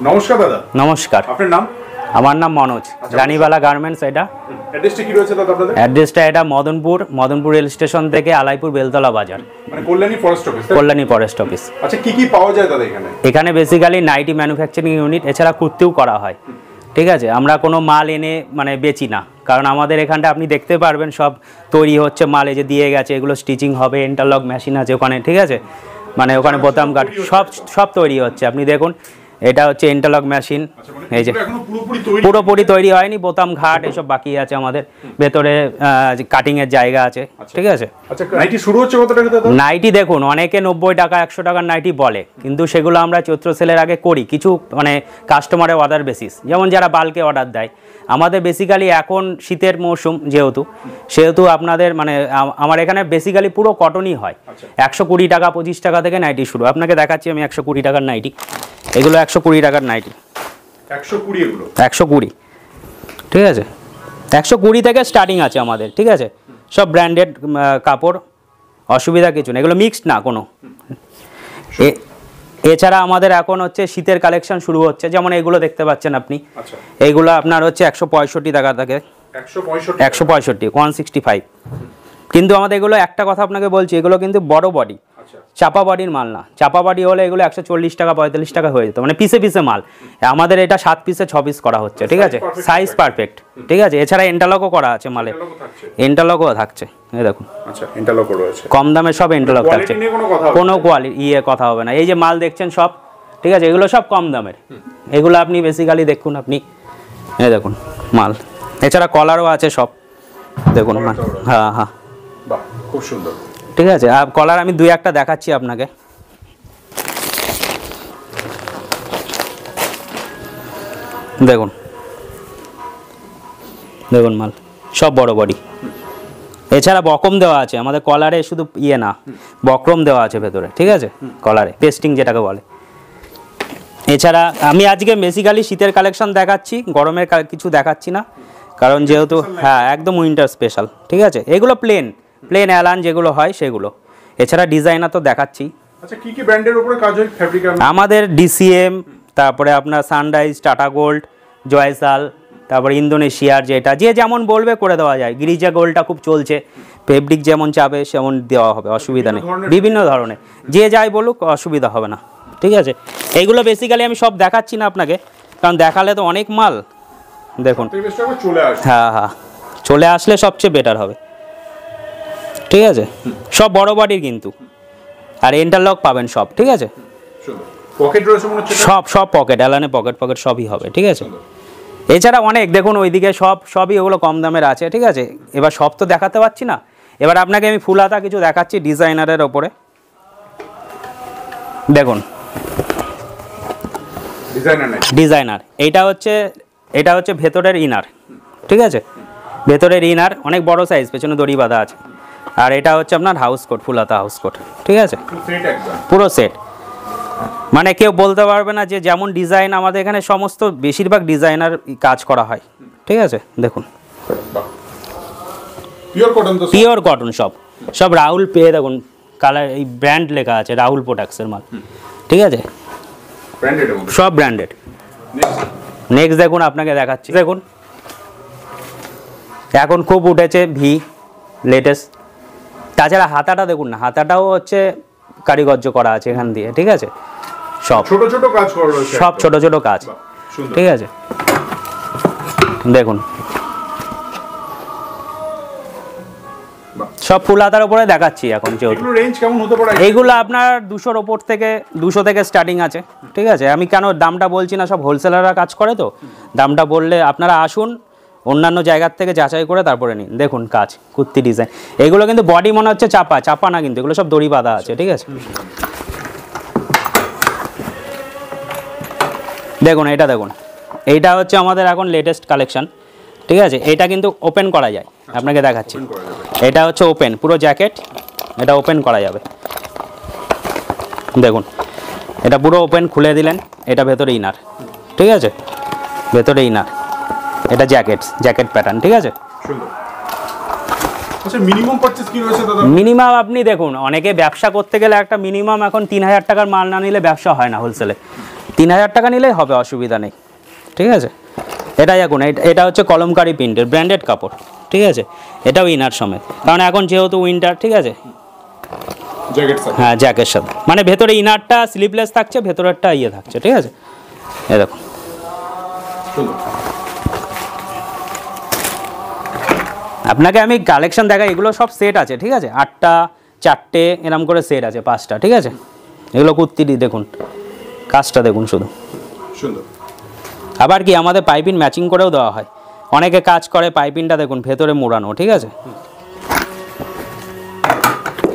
নমস্কার দাদা। নমস্কার, আপনার নাম? আমার নাম মনোজ, রানীবালা গার্মেন্টস। এটা অ্যাড্রেসটা কি রয়েছে দাদা আপনাদের? অ্যাড্রেসটা এটা মদনপুর রেল স্টেশন থেকে আলাইপুর বেলতলা বাজার, মানে Kalyani forest office. Kalyani forest office. আচ্ছা, কি কি পাওয়া যায় দাদা এখানে? এখানে বেসিক্যালি নাইটি ম্যানুফ্যাকচারিং ইউনিট, এছাড়া কুর্তিও করা হয়। ঠিক আছে, আমরা কোনো মাল এনে মানে বেচি না, কারণ আমাদের এখানটা আপনি দেখতে পারবেন সব তৈরি হচ্ছে, মাল এই যে দিয়ে গেছে, এগুলো স্টিচিং হবে, ইন্টারলক মেশিন আছে ওখানে। ঠিক আছে, মানে ওখানে বোতাম কাট সব তৈরি হচ্ছে। আপনি দেখুন, এটা হচ্ছে ইন্টারলক মেশিন, এই যে পুরোপুরি তৈরি হয়নি, বোতাম ঘাট এসব বাকি আছে আমাদের। ভেতরে কাটিং এর জায়গা আছে। ঠিক আছে, নাইটি শুরু হচ্ছে কত টাকা দাদা? নাইটি দেখুন, অনেকে 90 টাকা 100 টাকার নাইটি বলে, কিন্তু সেগুলো আমরা চৈত্র সেলের আগে করি কিছু, মানে কাস্টমারের অর্ডার বেসিস, যেমন যারা বাল্কে অর্ডার দেয়। আমাদের বেসিক্যালি এখন শীতের মৌসুম সেহেতু আপনাদের মানে আমার এখানে বেসিক্যালি পুরো কটনই হয়। 120 টাকা 25 টাকা থেকে নাইটি শুরু। আপনাকে দেখাচ্ছি আমি 120 টাকার নাইটি, এগুলো 120 টাকার নাইটি। 120 এগুলো 120। ঠিক আছে, 120 থেকে স্টার্টিং আছে আমাদের। ঠিক আছে, সব ব্র্যান্ডেড কাপড়, অসুবিধা কিছু নেই, এগুলো মিক্সড না কোনো। এছাড়া আমাদের এখন হচ্ছে শীতের কালেকশন শুরু হচ্ছে, যেমন এগুলো দেখতে পাচ্ছেন আপনি। এইগুলো আপনার হচ্ছে 165 টাকা থেকে 165 165। কিন্তু আমাদের এগুলো একটা কথা আপনাকে বলছি, এগুলো কিন্তু বড় বডি, চাপা বডির মাল না। চাপা বডি হলে এগুলো 140 টাকা 45 টাকা হয়ে যেত, মানে পিসে পিসে মাল। আমাদের এটা 7 পিসে 6 পিস করা হচ্ছে। ঠিক আছে, সাইজ পারফেক্ট। ঠিক আছে, এছাড়া ইন্টারলকও করা আছে মালে, ইন্টারলকও থাকছে। এই দেখুন, ইন্টারলকও রয়েছে, কম দামে সব ইন্টারলক থাকছে, কোনো কোয়ালিটি কথা হবে না। এই যে মাল দেখছেন সব, ঠিক আছে, এগুলো সব কম দামের। এগুলো আপনি বেসিক্যালি দেখুন, আপনি এই দেখুন মাল। এছাড়া কলারও আছে সব, দেখুন মাল। হ্যাঁ হ্যাঁ, খুব সুন্দর। ঠিক আছে, আর কলার আমি 2-1টা দেখাচ্ছি আপনাকে। দেখুন দেখুন মাল সব বড় বডি। এছাড়া বকম দেওয়া আছে আমাদের কলারে, শুধু ইয়ে না, বক্রম দেওয়া আছে ভেতরে। ঠিক আছে, কলারে পেস্টিং যেটাকে বলে। এছাড়া আমি আজকে বেসিক্যালি শীতের কালেকশন দেখাচ্ছি, গরমের কিছু দেখাচ্ছি না, কারণ যেহেতু হ্যাঁ একদম উইন্টার স্পেশাল। ঠিক আছে, এগুলো প্লেন অ্যালান যেগুলো হয় সেগুলো। এছাড়া ডিজাইনার তো দেখাচ্ছি। আচ্ছা, কি কি ব্র্যান্ডের উপরে কাজ হয় ফ্যাব্রিক? আমাদের ডিসিএম, তারপরে আপনার সানরাইজ, টাটা গোল্ড, জয়সাল, তারপরে ইন্দোনেশিয়ার যেটা যে যেমন বলবে করে দেওয়া যায়। গিরিজা গোল্ডটা খুব চলছে, ফেব্রিক যেমন চাবে সেমন দেওয়া হবে, অসুবিধা নেই। বিভিন্ন ধরনের যে যাই বলুক, অসুবিধা হবে না। ঠিক আছে, এইগুলো বেসিক্যালি আমি সব দেখাচ্ছি না আপনাকে, কারণ দেখালে তো অনেক মাল। দেখুন, হ্যাঁ হ্যাঁ, চলে আসলে সবচেয়ে বেটার হবে। ঠিক আছে, সব বড় বডির কিন্তু, আর ইন্টারলক পাবেন সব। ঠিক আছে, সব পকেট, অ্যালানে পকেট সবই হবে। ঠিক আছে, এছাড়া অনেক দেখুন ওইদিকে সবই ওগুলো কম দামের আছে। ঠিক আছে, এবার সব তো দেখাতে পারছি না, এবার আপনাকে আমি ফুল হাতা কিছু দেখাচ্ছি ডিজাইনারের ওপরে। দেখুন ডিজাইনার, এটা হচ্ছে ভেতরের ইনার। ঠিক আছে, ভেতরের ইনার অনেক বড় সাইজ, পেছনে দড়ি বাঁধা আছে। আর এটা হচ্ছে আপনার হাউস কোট, ফুল হাতা হাউস কোট। ঠিক আছে, পুরো সেট, মানে কেউ বলতে পারবে না যে যেমন ডিজাইন আমাদের এখানে সমস্ত বেশিরভাগ ডিজাইনার কাজ করা হয়। ঠিক আছে, দেখুন পিওর কটন, সব রাহুল পেয়ে দেখুন কালার, এই ব্র্যান্ড লেখা আছে, রাহুল প্রোডাক্টসের মাল। ঠিক আছে, সব ব্র্যান্ডেড। নেক্সট দেখুন, আপনাকে দেখাচ্ছি। দেখুন এখন খুব উঠেছে ভি, লেটেস্ট। তাছাড়া হাতাটা দেখুন না, হাতাটাও হচ্ছে কারিগর্য করা আছে এখান দিয়ে। ঠিক আছে, সব ছোট ছোট কাজ করা রয়েছে, সব ছোট ছোট কাজ। ঠিক আছে, দেখুন সব ফুল হাতার উপরে দেখাচ্ছি এখন। যেহেতু রেঞ্জ কেমন হতে পারে? এইগুলো আপনার 200-র ওপর থেকে 200 থেকে স্টার্টিং আছে। ঠিক আছে, আমি কেন দামটা বলছি না, সব হোলসেলাররা কাজ করে, তো দামটা বললে আপনারা আসুন, অন্যান্য জায়গার থেকে যাচাই করে তারপরে নিন। দেখুন কাজ, কুর্তি ডিজাইন, এগুলো কিন্তু বডি মনে হচ্ছে চাপা না, কিন্তু এগুলো সব দড়ি বাঁধা আছে। ঠিক আছে, দেখুন এইটা হচ্ছে আমাদের এখন লেটেস্ট কালেকশন। ঠিক আছে, এটা কিন্তু ওপেন করা যায়, আপনাকে দেখাচ্ছি। এটা হচ্ছে ওপেন, পুরো জ্যাকেট, এটা ওপেন করা যাবে। দেখুন এটা পুরো ওপেন, খুলে দিলেন, এটা ভেতরে ইনার। ঠিক আছে, ভেতরে ইনার, এটা জ্যাকেট প্যাটার্ন। ঠিক আছে, আচ্ছা, মিনিমাম পারচেজ কি রয়েছে দাদা? মিনিমাম আপনি দেখুন, অনেকে ব্যবসা করতে গেলে একটা মিনিমাম এখন 3000 টাকার মাল না নিলে ব্যবসা হয় না হোলসেলে। 3000 টাকা নিলেই হবে, অসুবিধা নেই, ঠিক আছে। এটা দেখুন, এটা হচ্ছে কলমকারি প্রিন্টের ব্র্যান্ডেড কাপড়, ঠিক আছে। এটাও ইনার সমেত, কারণ এখন যেহেতু উইন্টার, ঠিক আছে। জ্যাকেট সাথে, হ্যাঁ জ্যাকের সাথে, মানে ভেতরে ইনারটা স্লিভলেস থাকছে, ভেতরেরটা ইয়ে থাকছে, ঠিক আছে। এই দেখুন, সুন্দর। আপনাকে আমি কালেকশন দেখাই, এগুলো সব সেট আছে, ঠিক আছে। 8টা 4টে এরম করে সেট আছে, 5টা, ঠিক আছে। এগুলো কুর্তিটি দেখুন, কাজটা দেখুন শুধু, সুন্দর। আবার কি আমাদের পাইপিং ম্যাচিং করেও দেওয়া হয়, অনেকে কাজ করে পাইপিংটা দেখুন ভেতরে মোড়ানো, ঠিক আছে।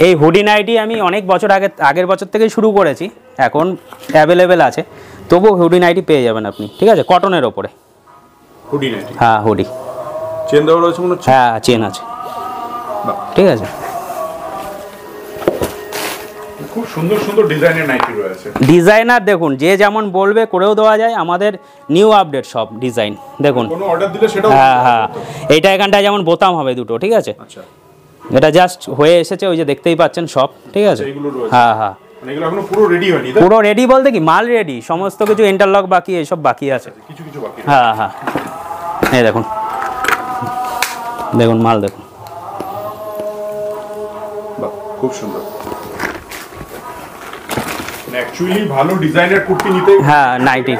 এই হুডি নাইটি আমি অনেক বছর আগের বছর থেকেই শুরু করেছি, এখন অ্যাভেলেবেল আছে, তবুও হুডি নাইটি পেয়ে যাবেন আপনি, ঠিক আছে, কটনের ওপরে। হুডি নাইটি, হ্যাঁ হুডি, চেন দেওয়া রয়েছে মনে হচ্ছে। হ্যাঁ চেন আছে, বাহ, ঠিক আছে। খুব সুন্দর সুন্দর ডিজাইনের নাইটি রয়েছে। ডিজাইনার দেখুন, যে যেমন বলবে করেও দেওয়া যায়, আমাদের নিউ আপডেট সব ডিজাইন দেখুন। কোনো অর্ডার দিলে সেটাও। হ্যাঁ হ্যাঁ, এইটা এখানটায় যেমন বোতাম হবে দুটো, ঠিক আছে। আচ্ছা, এটা জাস্ট হয়ে এসেছে, ওই যে দেখতেই পাচ্ছেন সব, ঠিক আছে। এইগুলো রয়েছে। হ্যাঁ হ্যাঁ, মানে এগুলো এখনো পুরো রেডি হয়নি, তাই? পুরো রেডি বলতে কি, মাল রেডি, সমস্ত কিছু ইন্টারলক বাকি, এইসব বাকি আছে, কিছু কিছু বাকি। হ্যাঁ হ্যাঁ। এই দেখুন, দেখুন মাল দেখুন, বাহ, খুব সুন্দর। অ্যাকচুয়ালি ভালো ডিজাইনের কুর্তি নিতে, হ্যাঁ নাইটি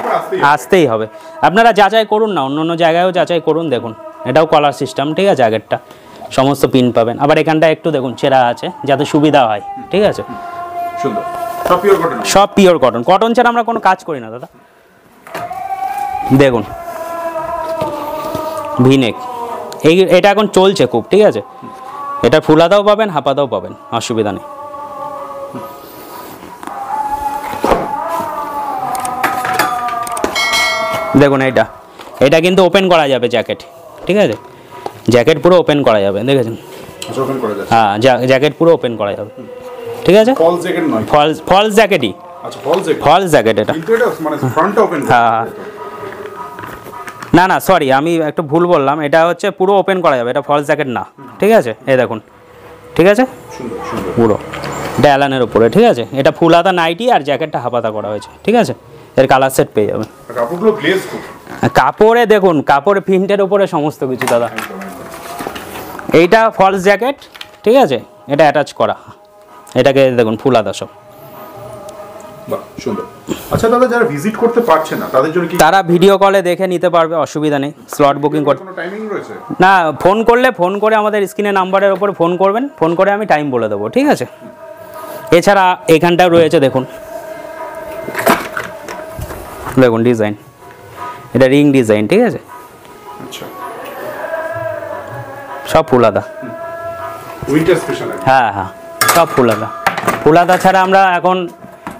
আসতেই হবে। আপনারা যাচাই করুন না, অন্য অন্য জায়গায়ও যাচাই করুন, দেখুন এটাও কলার সিস্টেম, ঠিক আছে। আগেরটা সমস্ত পিন পাবেন, আবার এখানটা একটু দেখুন ছেঁড়া আছে, যাতে সুবিধা হয়, ঠিক আছে। সুন্দর, সব পিওর কটন। সব পিওর কটন, কটন ছাড়া আমরা কোনো কাজ করি না দাদা। দেখুন ভিনেক, এটা এখন চলছে খুব, ঠিক আছে। এটা ফুলাদাও পাবেন, হাফাদাও পাবেন, অসুবিধা নেই। দেখুন এটা কিন্তু ওপেন করা যাবে জ্যাকেট, ঠিক আছে। জ্যাকেট পুরো ওপেন করা যাবে, দেখেছেন। ওপেন করা যাচ্ছে। হ্যাঁ জ্যাকেট পুরো ওপেন করা যাবে, ঠিক আছে। ফলস জ্যাকেট নয়, ফলস জ্যাকেটই। আচ্ছা, ফলস জ্যাকেট, ফলস জ্যাকেট এটা, কিন্তু এটা মানে ফ্রন্টটা ওপেন। হ্যাঁ না না সরি, আমি একটু ভুল বললাম, এটা হচ্ছে পুরো ওপেন করা যাবে, এটা ফলস জ্যাকেট না, ঠিক আছে। এই দেখুন, ঠিক আছে, সুন্দর সুন্দর। পুরো এটা অ্যালানের উপরে, ঠিক আছে। এটা ফুল হাতা নাইটি আর জ্যাকেটটা হাফাতা করা হয়েছে, ঠিক আছে। এর কালার সেট পেয়ে যাবেন। কাপড়গুলো গ্লেজ খুব। কাপড়ে দেখুন, কাপড় প্রিন্টের উপরে সমস্ত কিছু দাদা। এইটা ফলস জ্যাকেট, ঠিক আছে, এটা অ্যাটাচ করা, এটাকে দেখুন ফুল হাতা সব। বাহ, সুন্দর। আচ্ছা দাদা, যারা ভিজিট করতে পারছে না তাদের জন্য কি? তারা ভিডিও কলে দেখে নিতে পারবে, অসুবিধা নেই। স্লট বুকিং করতে কোনো টাইমিং রয়েছে? না, ফোন করে আমাদের স্ক্রিনে নাম্বারের উপরে ফোন করবেন, ফোন করে আমি টাইম বলে দেবো, ঠিক আছে। এছাড়া এখানটাও রয়েছে দেখুন, দেখুন ডিজাইন, এটা রিং ডিজাইন, ঠিক আছে। আচ্ছা, সব ফুলাদা, উইন্টার স্পেশাল। হ্যাঁ হ্যাঁ, সব ফুলাদা। ফুলাদা ছাড়া আমরা এখন,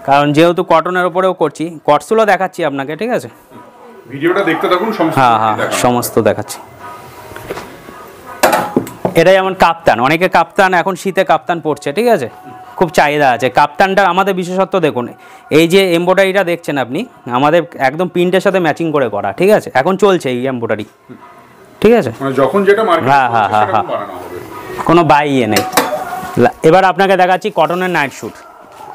কারণ যেহেতু কটনের ওপরেও করছি, কটসুলও দেখাচ্ছি আপনাকে, ঠিক আছে। ভিডিওটা দেখতে থাকুন, সমস্ত হ্যাঁ হ্যাঁ, সমস্ত দেখাচ্ছি। এটা যেমন কাপ্তান, অনেকে কাপ্তান, এখন শীতে কাপ্তান পড়ছে, ঠিক আছে, খুব চাহিদা আছে কাপ্তানটা। আমাদের বিশেষত্ব দেখুন, এই যে এমব্রয়ডারিটা দেখছেন আপনি, আমাদের একদম প্রিন্টের সাথে ম্যাচিং করে করা, ঠিক আছে। এখন চলছে এই এমব্রয়ডারি, ঠিক আছে। মানে যখন যেটা মার্কেটে, হ্যাঁ হ্যাঁ হ্যাঁ হ্যাঁ, বানানো হবে, কোনো ইয়ে নেই। এবার আপনাকে দেখাচ্ছি কটনের নাইট শ্যুট।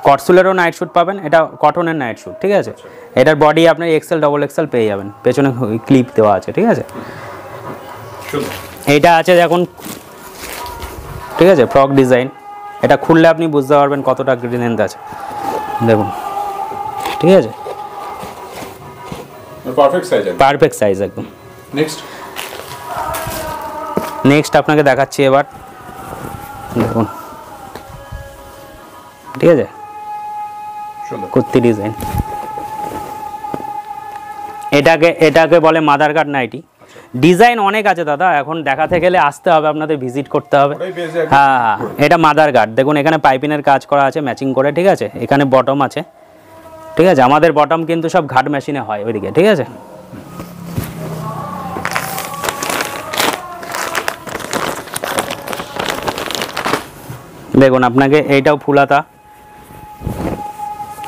কটসুলেরও নাইট শ্যুট পাবেন, এটা কটনের নাইট শ্যুট, ঠিক আছে। এটার বডি আপনার এক্সেল ডবল এক্সেল পেয়ে যাবেন, পেছনে ক্লিপ দেওয়া আছে, ঠিক আছে। এইটা আছে দেখুন, ঠিক আছে, ফ্রক ডিজাইন। এটা খুললে আপনি বুঝতে পারবেন কতটা গ্রিনেন্থ আছে, দেখুন, ঠিক আছে। পারফেক্ট সাইজ, পারফেক্ট সাইজ একদম। নেক্সট আপনাকে দেখাচ্ছি এবার, দেখুন, ঠিক আছে, কুর্তি ডিজাইন। এটাকে বলে মাদার কাট নাইটি। ডিজাইন অনেক আছে দাদা, এখন দেখাতে গেলে আসতে হবে, আপনাদের ভিজিট করতে হবে। হ্যাঁ, এটা মাদার গার্ড, দেখুন এখানে পাইপিনের কাজ করা আছে ম্যাচিং করে, ঠিক আছে। এখানে বটম আছে, ঠিক আছে। আমাদের বটম কিন্তু সব ঘাট মেশিনে হয় ওইদিকে, ঠিক আছে। দেখুন আপনাকে এইটাও ফুলাতা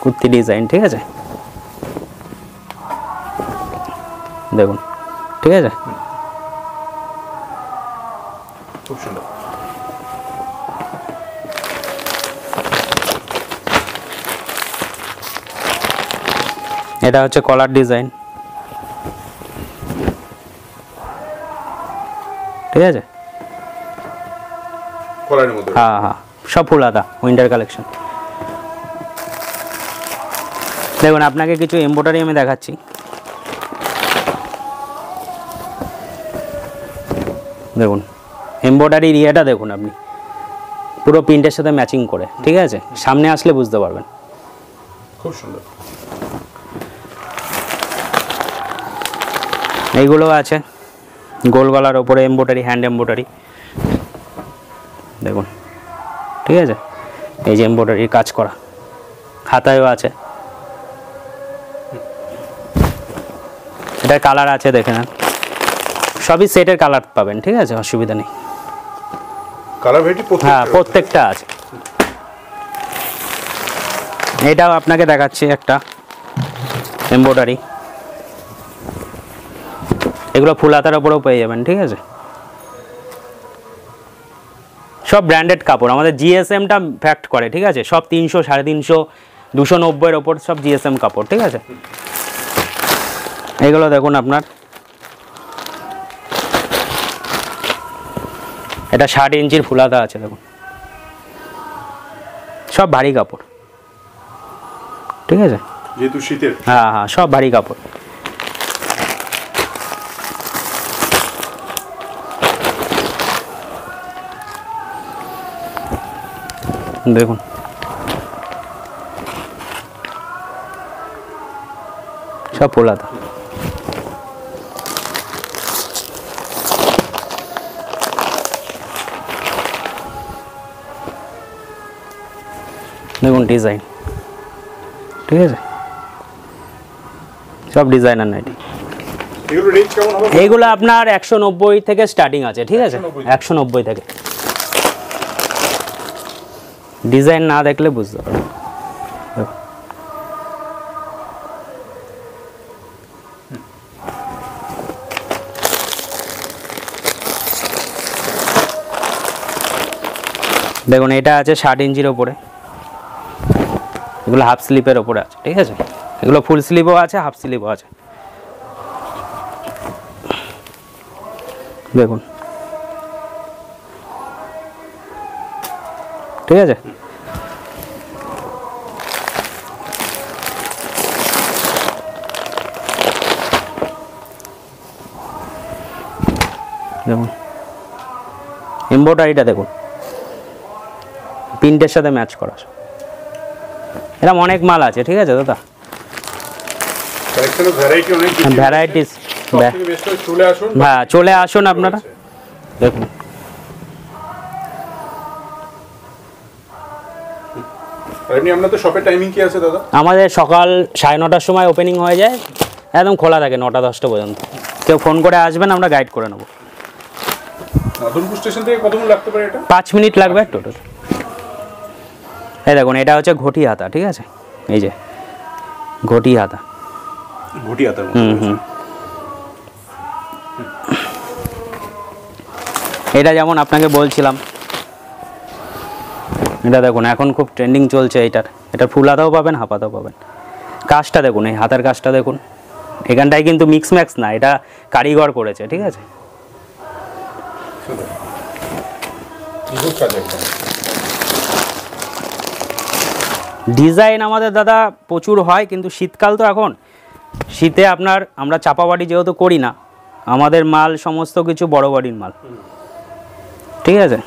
কুর্তি ডিজাইন, ঠিক আছে, দেখুন, ঠিক আছে। খুব সুন্দর। এটা হচ্ছে কলার ডিজাইন, ঠিক আছে। কলারের মধ্যে হ্যাঁ হ্যাঁ, সব ফুল হাতা উইন্টার কালেকশন। দেখুন আপনাকে কিছু এমব্রয়ডারি আমি দেখাচ্ছি। দেখুন এমব্রয়ডারির ইয়েটা দেখুন আপনি, পুরো প্রিন্টের সাথে ম্যাচিং করে, ঠিক আছে। সামনে আসলে বুঝতে পারবেন। খুব সুন্দর। এইগুলো আছে গোল গলার ওপরে এমব্রয়ডারি, হ্যান্ড এমব্রয়ডারি দেখুন, ঠিক আছে। এই যে এমব্রয়ডারির কাজ করা, হাতায়ও আছে। এটার কালার আছে দেখে নেন, সবই সেটের কালার পাবেন, ঠিক আছে, অসুবিধা নেই। কালার ভ্যারাইটি হ্যাঁ প্রত্যেকটা আছে। এটাও আপনাকে দেখাচ্ছি একটা এমব্রয়ডারি, এগুলো ফুল হাতার ওপরেও পেয়ে যাবেন, ঠিক আছে। সব ব্র্যান্ডেড কাপড়, আমাদের জিএসএমটা ফ্যাক্ট করে, ঠিক আছে। সব 300, 350, 290-এর ওপর সব জিএসএম কাপড়, ঠিক আছে। এগুলো দেখুন আপনার, এটা 60 ইঞ্চির ফুল হাতা আছে দেখুন, সব ভারী কাপড়, ঠিক আছে। যেহেতু শীতের। হ্যাঁ হ্যাঁ, সব ভারী কাপড়। দেখুন সব ফুল হাতা। দেখুন ডিজাইন, ঠিক আছে, সব ডিজাইনার নাইটি। এগুলো রেঞ্জ কেমন হবে? এইগুলো আপনার 190 থেকে স্টার্টিং আছে, ঠিক আছে। 190 থেকে। ডিজাইন না দেখলে বুঝতে পারবেন। দেখুন এটা আছে 60 ইঞ্চির ওপরে, এগুলো হাফ স্লিপের ওপরে আছে, ঠিক আছে। এগুলো ফুল স্লিভও আছে, হাফ স্লিভও আছে। দেখুন, ঠিক আছে। দেখুন এমব্রয়ডারিটা দেখুন, প্রিন্টের সাথে ম্যাচ করা। এরকম অনেক মাল আছে, ঠিক আছে দাদা। ভ্যারাইটিস হ্যাঁ, চলে আসুন আপনারা দেখুন। আপনাদের শপের টাইমিং কি আছে দাদা? আমাদের সকাল 9:30-টার সময় ওপেনিং হয়ে যায়, একদম খোলা থাকে 9টা-10টা পর্যন্ত। কেউ ফোন করে আসবেন, আমরা গাইড করে নেবো। মাধবপুর স্টেশন থেকে কতক্ষণ লাগতে পারে এটা? 5 মিনিট লাগবে টোটাল। এই দেখুন এটা হচ্ছে ঘটি হাতা, ঠিক আছে। এই যে ঘটি হাতা, ঘটি হাতার মতো। এটা যেমন আপনাকে বলছিলাম, এটা দেখুন এখন খুব ট্রেন্ডিং চলছে এইটার। এটা ফুল হাতাও পাবেন, হাফ হাতাও পাবেন। কাজটা দেখুন, এই হাতার কাজটা দেখুন, এখানটায় কিন্তু মিক্স ম্যাক্স না, এটা কারিগর করেছে, ঠিক আছে। ডিজাইন আমাদের দাদা প্রচুর হয়, কিন্তু শীতকাল তো এখন, শীতে আপনার আমরা চাপা বাড়ি যেহেতু করি না, আমাদের মাল সমস্ত কিছু বড় বাড়ির মাল, ঠিক আছে।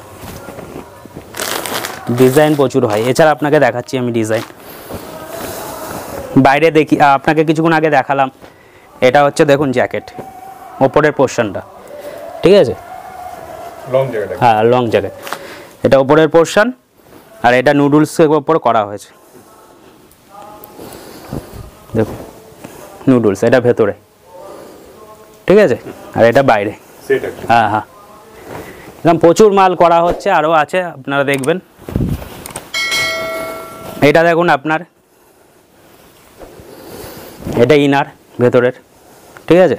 ডিজাইন প্রচুর হয়। এছাড়া আপনাকে দেখাচ্ছি আমি ডিজাইন বাইরে দেখি, আপনাকে কিছুক্ষণ আগে দেখালাম। এটা হচ্ছে দেখুন জ্যাকেট, ওপরের পোর্শনটা, ঠিক আছে। লং জ্যাকেট, হ্যাঁ লং জ্যাকেট। এটা ওপরের পোর্শন, আর এটা নুডলসের ওপর করা হয়েছে দেখুন, নুডলস এটা ভেতরে, ঠিক আছে, আর এটা বাইরে। হ্যাঁ হ্যাঁ, একদম প্রচুর মাল করা হচ্ছে, আরও আছে আপনারা দেখবেন। এটা দেখুন আপনার, এটা ইনার ভেতরের, ঠিক আছে,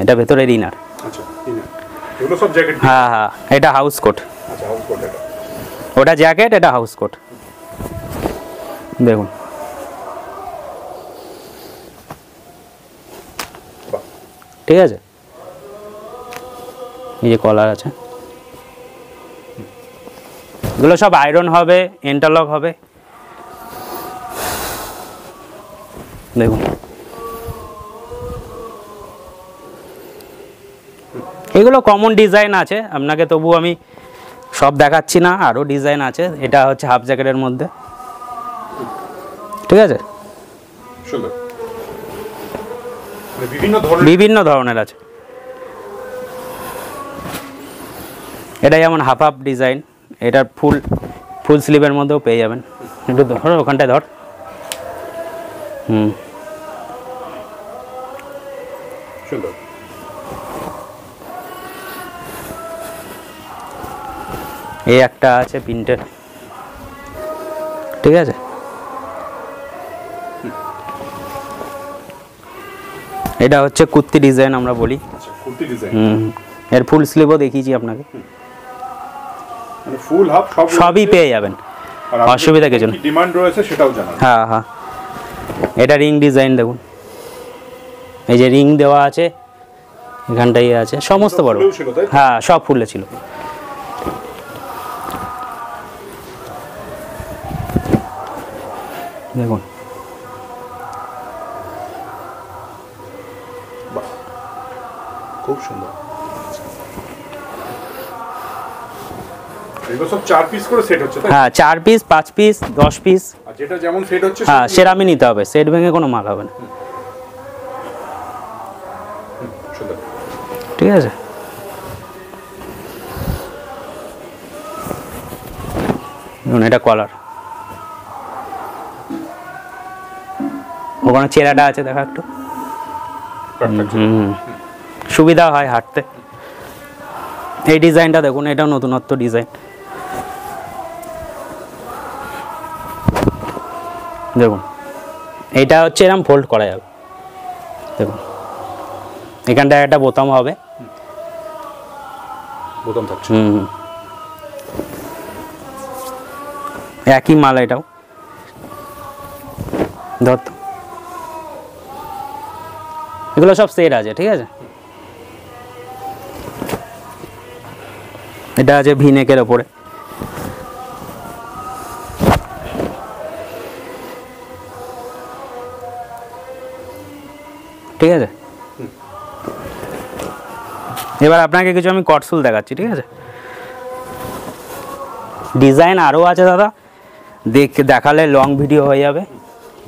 এটা ভেতরের ইনার। হ্যাঁ হ্যাঁ, এটা হাউস কোট, ওটা জ্যাকেট, এটা হাউস কোট। দেখুন ঠিক আছে, এই যে কলার আছে, এগুলো সব আয়রন হবে, ইন্টারলক হবে। দেখুন এগুলো কমন ডিজাইন আছে, আপনাকে তবু আমি সব দেখাচ্ছি না, আরও ডিজাইন আছে। এটা হচ্ছে হাফ জ্যাকেটের মধ্যে, ঠিক আছে, সুন্দর, মানে বিভিন্ন ধরনের আছে। এটা যেমন হাফ হাফ ডিজাইন, এটার ফুল স্লিভের মধ্যেও পেয়ে যাবেন। একটু ধর, ওখানটায় ধর। সুন্দর, এই একটা আছে প্রিন্টের, ঠিক আছে। এটা হচ্ছে কুর্তি ডিজাইন আমরা বলি। আচ্ছা, কুর্তি ডিজাইন। এর ফুল স্লিভও দেখিয়েছি আপনাকে, মানে ফুল হাফ সবই পেয়ে যাবেন, অসুবিধা কিছু নেই। ডিমান্ড রয়েছে সেটাও জানান। হ্যাঁ হ্যাঁ, এটা রিং ডিজাইন দেখুন, এই যে রিং দেওয়া আছে, এখানটাই আছে, সমস্ত বড়। হ্যাঁ, সব ফুলে ছিল। দেখুন খুব সুন্দর। এগুলো সব 4 পিস করে সেট হচ্ছে, তাই? হ্যাঁ, 4 পিস, 5 পিস, 10 পিস। আর যেটা যেমন সেট হচ্ছে হ্যাঁ, সেরামই নিতে হবে, সেট ভেঙে কোনো মাল হবে না। সুন্দর, ঠিক আছে। এটা কলার, ওখানে চেরাটা আছে, দেখা একটু। সুবিধা হয় হাঁটতে। এই ডিজাইনটা দেখুন, এটাও নতুনত্ব ডিজাইন। দেখুন এইটা হচ্ছে এরকম ফোল্ড করা যাবে, দেখুন এখানটায় একটা বোতাম হবে, বোতাম থাকছে। একই মাল, এটাও ধর তো। এগুলো সব সেট আছে, ঠিক আছে। এটা আছে ভিনেকের ওপরে, ঠিক আছে। এবার আপনাকে কিছু আমি কটসুল দেখাচ্ছি, ঠিক আছে। ডিজাইন আরও আছে দাদা, দেখালে লং ভিডিও হয়ে যাবে।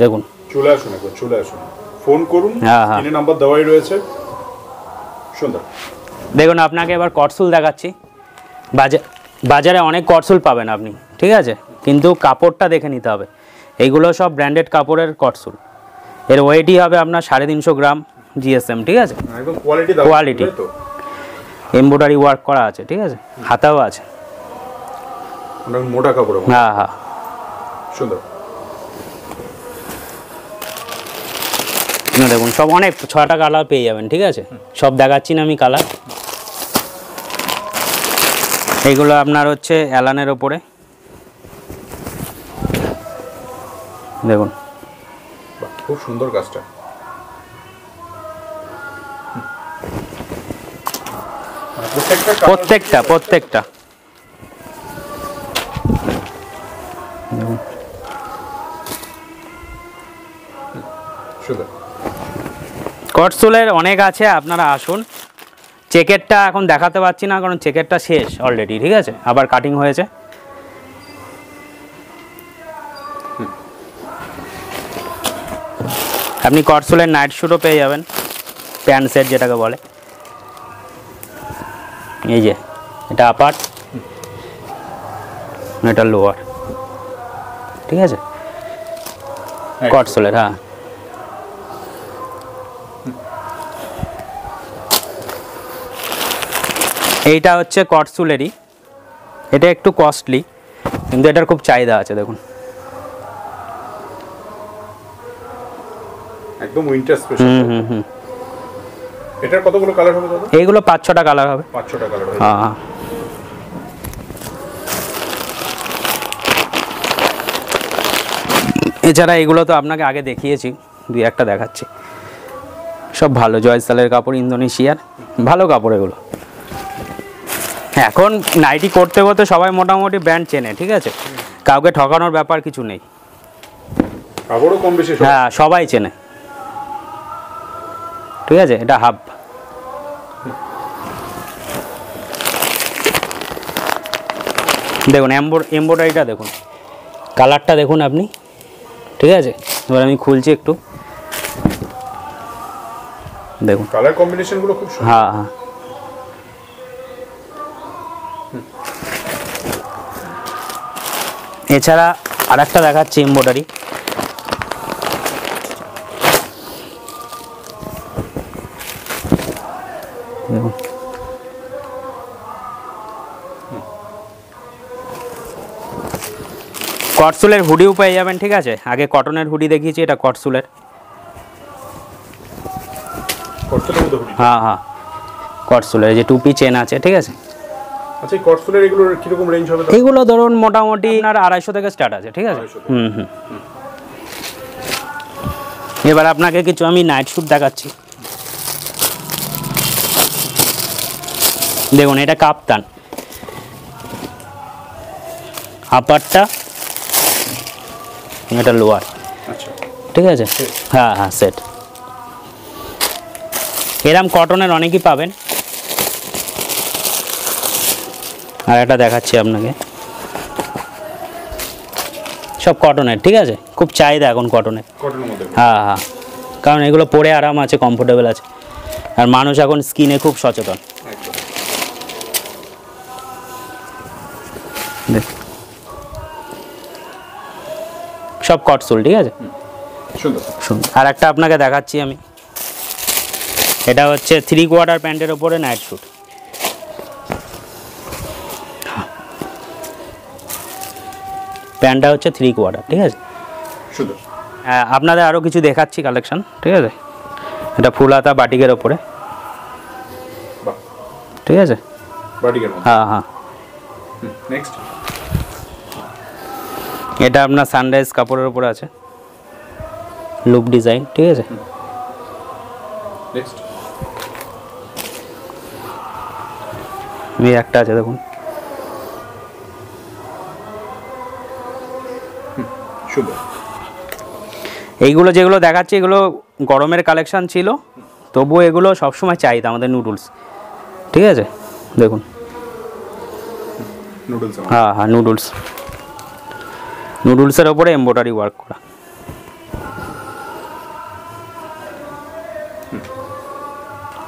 দেখুন, চলে আসুন, একবার চলে আসুন, ফোন করুন, হ্যাঁ হ্যাঁ, এই নাম্বার দেওয়াই রয়েছে। সুন্দর, দেখুন আপনাকে এবার কটসুল দেখাচ্ছি। বাজারে অনেক কটসুল পাবেন আপনি, ঠিক আছে, কিন্তু কাপড়টা দেখে নিতে হবে। এইগুলো সব ব্র্যান্ডেড কাপড়ের কটসুল। এর ওয়েটই হবে আপনার 350 গ্রাম জিএসএম, ঠিক আছে। একদম কোয়ালিটি, কোয়ালিটি, এমব্রয়ডারি ওয়ার্ক করা আছে, ঠিক আছে, হাতাও আছে, মোটা কাপড়। হ্যাঁ হ্যাঁ, সুন্দর। দেখুন সব অনেক 6টা কালার পেয়ে যাবেন, ঠিক আছে। সব দেখাচ্ছি না আমি কালার। এইগুলো আপনার হচ্ছে অ্যালানের ওপরে, দেখুন খুব সুন্দর কাজটা। প্রত্যেকটা কটসুলের অনেক আছে, আপনারা আসুন। চেকেরটা এখন দেখাতে পারছি না, কারণ চেকেরটা শেষ অলরেডি, ঠিক আছে, আবার কাটিং হয়েছে। আপনি কটসুলের নাইট স্যুটও পেয়ে যাবেন, প্যান্ট সেট যেটাকে বলে। এই যে এটা আপার, এটা লোয়ার, ঠিক আছে, কটসুলের। হ্যাঁ, এইটা হচ্ছে কটসুলেরই, এটা একটু কস্টলি, কিন্তু এটার খুব চাহিদা আছে। দেখুন একদম উইন্টার স্পেশাল। এটার কতগুলো কালার হবে দাদা? এইগুলো 5-6টা কালার হবে। 5-6টা কালার হবে। হ্যাঁ, এছাড়া এগুলো তো আপনাকে আগে দেখিয়েছি, 2-1টা দেখাচ্ছি। সব ভালো জয়সালের কাপড়, ইন্দোনেশিয়ার ভালো কাপড় এগুলো। এখন নাইটি করতে করতে সবাই মোটামুটি ব্র্যান্ড চেনে, ঠিক আছে, কাউকে ঠকানোর ব্যাপার কিছু নেই। কাপড়ও কম বেশি হ্যাঁ সবাই চেনে, ঠিক আছে। এটা হাফ, দেখুন এমব্রয়ডারিটা দেখুন, কালারটা দেখুন আপনি, ঠিক আছে। এবার আমি খুলছি একটু, দেখুন কালার কম্বিনেশনগুলো খুব সুন্দর। হ্যাঁ হ্যাঁ, এছাড়া আর একটা দেখাচ্ছি এমব্রয়ডারি, দেখুন কটসুলের হুডিও পেয়ে যাবেন, ঠিক আছে। আগে কটনের হুডি দেখিয়েছি, এটা কটসুলের। হ্যাঁ হ্যাঁ, কটসুলের যে টুপি চেন আছে, ঠিক আছে। আচ্ছা, এই কটসুলের এগুলোর কিরকম রেঞ্জ হবে? এইগুলো ধরুন মোটামুটি আর 250 থেকে স্টার্ট আছে, ঠিক আছে। হুম। এবার আপনাকে কিছু আমি নাইট স্যুট দেখাচ্ছি, দেখুন এটা কাপ্তান, আপারটা, এটা লোয়ার, ঠিক আছে। হ্যাঁ হ্যাঁ, সেট। এরম কটনের অনেকই পাবেন। আর একটা দেখাচ্ছি আপনাকে, সব কটনের, ঠিক আছে। খুব চাহিদা এখন কটনের। হ্যাঁ হ্যাঁ, কারণ এগুলো পরে আরাম আছে, কমফোর্টেবল আছে, আর মানুষ এখন স্কিনে খুব সচেতন। সব কটসুল, ঠিক আছে। আর একটা আপনাকে দেখাচ্ছি আমি, এটা হচ্ছে 3/4 প্যান্টের ওপরে নাইট স্যুট, প্যান্টটা হচ্ছে 3/4, ঠিক আছে। আপনাদের আরও কিছু দেখাচ্ছি কালেকশন, ঠিক আছে। এটা ফুল হাতা বাটিকের ওপরে, ঠিক আছে। হ্যাঁ হ্যাঁ, এটা আপনার সানরাইজ কাপড়ের উপরে আছে, লুপ ডিজাইন, ঠিক আছে। একটা আছে দেখুন, এইগুলো যেগুলো দেখাচ্ছি এগুলো গরমের কালেকশন ছিল, তবুও এগুলো সবসময় চাহিদা আমাদের নুডলস, ঠিক আছে। দেখুন হ্যাঁ হ্যাঁ, নুডলসের ওপরে এমব্রয়ডারি ওয়ার্ক করা,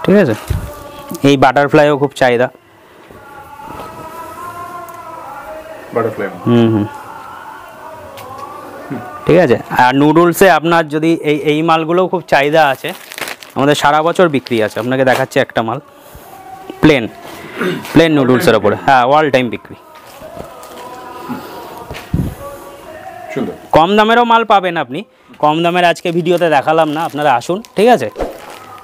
ঠিক আছে। এই বাটারফ্লাইও খুব চাহিদা, হুম, ঠিক আছে। আর নুডলসে আপনার যদি এই মালগুলোও খুব চাহিদা আছে, আমাদের সারা বছর বিক্রি আছে। আপনাকে দেখাচ্ছি একটা মাল, প্লেন নুডলসের ওপরে, হ্যাঁ, অল টাইম বিক্রি। কম দামেরও মাল পাবেন আপনি, কম দামের আজকে ভিডিওতে দেখালাম না, আপনারা আসুন, ঠিক আছে।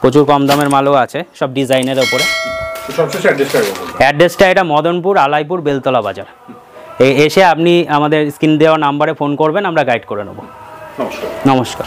প্রচুর কম দামের মালও আছে, সব ডিজাইনের ওপরে। অ্যাড্রেসটা এটা মদনপুর, আলাইপুর, বেলতলা বাজার। এসে আপনি আমাদের স্ক্রিন দেওয়া নাম্বারে ফোন করবেন, আমরা গাইড করে নেব। নমস্কার।